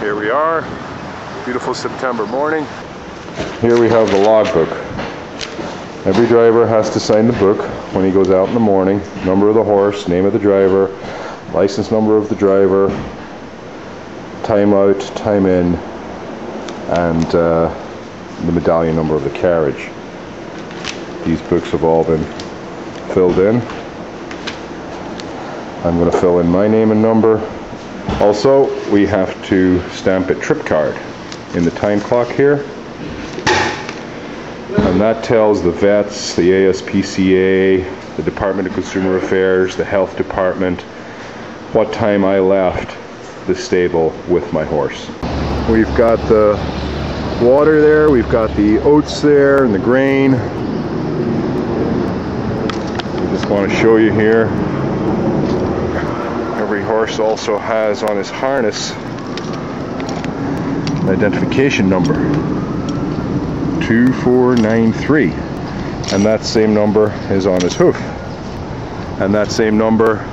Here we are, beautiful September morning. Here we have the logbook. Every driver has to sign the book when he goes out in the morning. Number of the horse, name of the driver, license number of the driver, time out, time in, and the medallion number of the carriage. These books have all been filled in. I'm going to fill in my name and number. Also, we have to stamp a trip card in the time clock here. And that tells the vets, the ASPCA, the Department of Consumer Affairs, the Health Department, what time I left the stable with my horse. We've got the water there, we've got the oats there and the grain. I just want to show you here. Every horse also has on his harness an identification number, 2493, and that same number is on his hoof, and that same number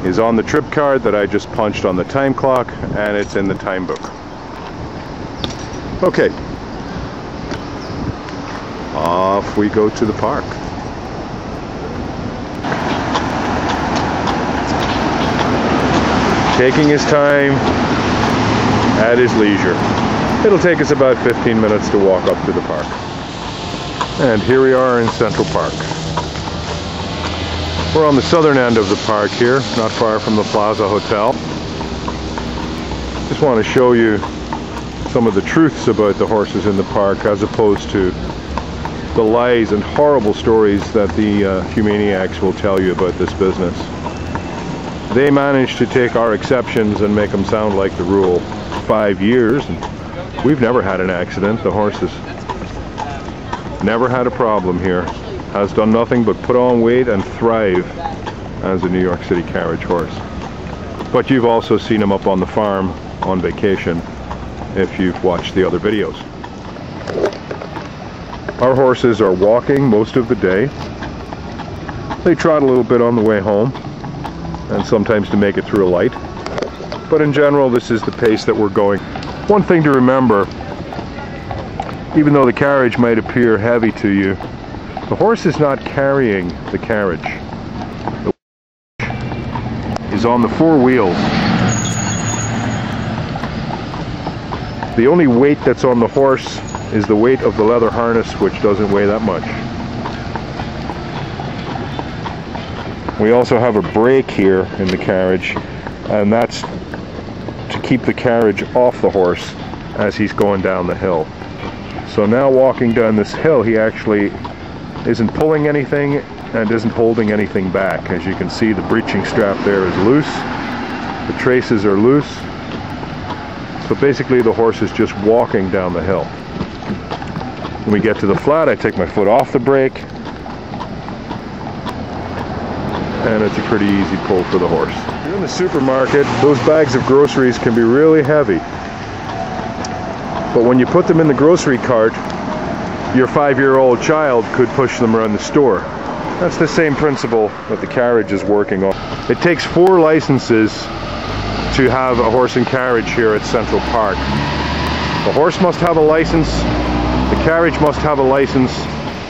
is on the trip card that I just punched on the time clock, and it's in the time book. Okay, off we go to the park. Taking his time at his leisure. It'll take us about 15 minutes to walk up to the park. And here we are in Central Park. We're on the southern end of the park here, not far from the Plaza Hotel. Just want to show you some of the truths about the horses in the park, as opposed to the lies and horrible stories that the humaniacs will tell you about this business. They managed to take our exceptions and make them sound like the rule. 5 years, and we've never had an accident. The horse has never had a problem here. Has done nothing but put on weight and thrive as a New York City carriage horse. But you've also seen him up on the farm on vacation if you've watched the other videos. Our horses are walking most of the day. They trot a little bit on the way home, and sometimes to make it through a light. But in general, this is the pace that we're going. One thing to remember, even though the carriage might appear heavy to you, the horse is not carrying the carriage. The horse is on the four wheels. The only weight that's on the horse is the weight of the leather harness, which doesn't weigh that much. We also have a brake here in the carriage, and that's to keep the carriage off the horse as he's going down the hill. So now walking down this hill, he actually isn't pulling anything and isn't holding anything back. As you can see, the breeching strap there is loose, the traces are loose, so basically the horse is just walking down the hill. When we get to the flat, I take my foot off the brake, and it's a pretty easy pull for the horse. You're in the supermarket, those bags of groceries can be really heavy. But when you put them in the grocery cart, your 5-year-old child could push them around the store. That's the same principle that the carriage is working on. It takes 4 licenses to have a horse and carriage here at Central Park. The horse must have a license, the carriage must have a license,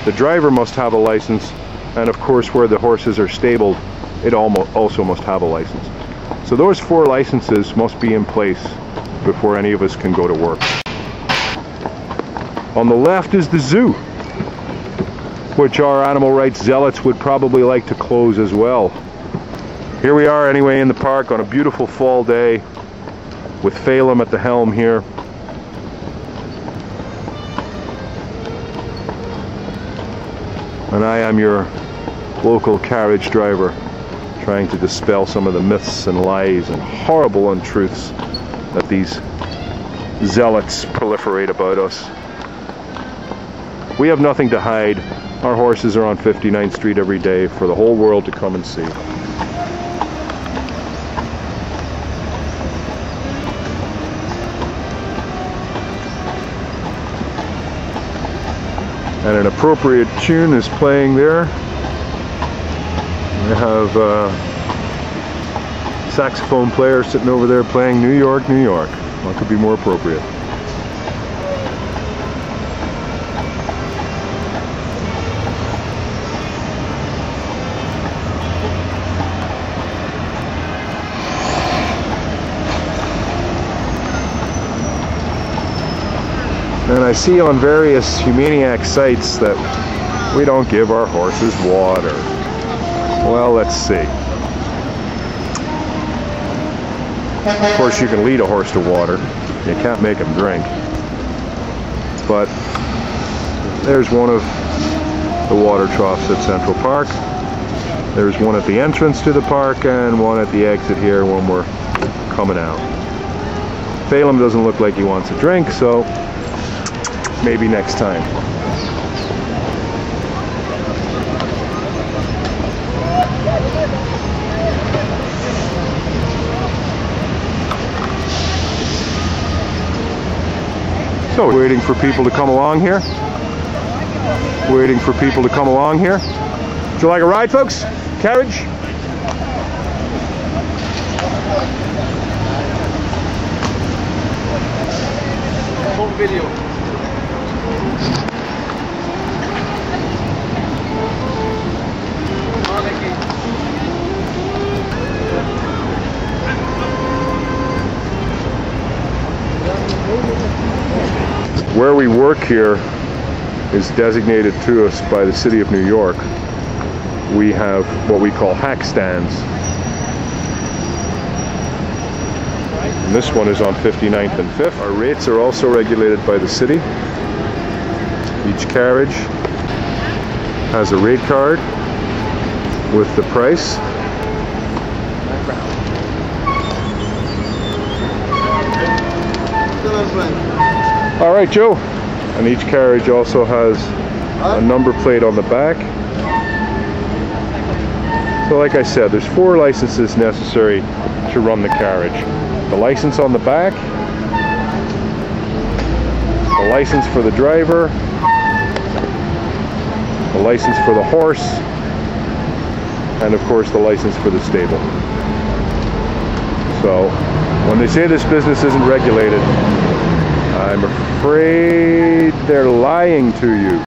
the driver must have a license, and of course where the horses are stabled, it also must have a license. So those 4 licenses must be in place before any of us can go to work. On the left is the zoo, which our animal rights zealots would probably like to close as well. Here we are anyway in the park on a beautiful fall day with Phaelim at the helm here. And I am your local carriage driver, trying to dispel some of the myths and lies and horrible untruths that these zealots proliferate about us. We have nothing to hide. Our horses are on 59th Street every day for the whole world to come and see. And an appropriate tune is playing there. We have a saxophone player sitting over there playing New York, New York. What could be more appropriate? And I see on various Humaniac sites that we don't give our horses water. Well, let's see. Of course, you can lead a horse to water. You can't make him drink. But there's one of the water troughs at Central Park. There's one at the entrance to the park and one at the exit here when we're coming out. Phaelim doesn't look like he wants a drink, so maybe next time. So, waiting for people to come along here. Waiting for people to come along here. Would you like a ride, folks? Carriage? Home video. Where we work here is designated to us by the City of New York. We have what we call hack stands. And this one is on 59th and 5th. Our rates are also regulated by the city. Each carriage has a rate card with the price. All right, Joe. And each carriage also has a number plate on the back. So like I said, there's 4 licenses necessary to run the carriage. The license on the back, the license for the driver, the license for the horse, and of course the license for the stable. So when they say this business isn't regulated, I'm afraid they're lying to you.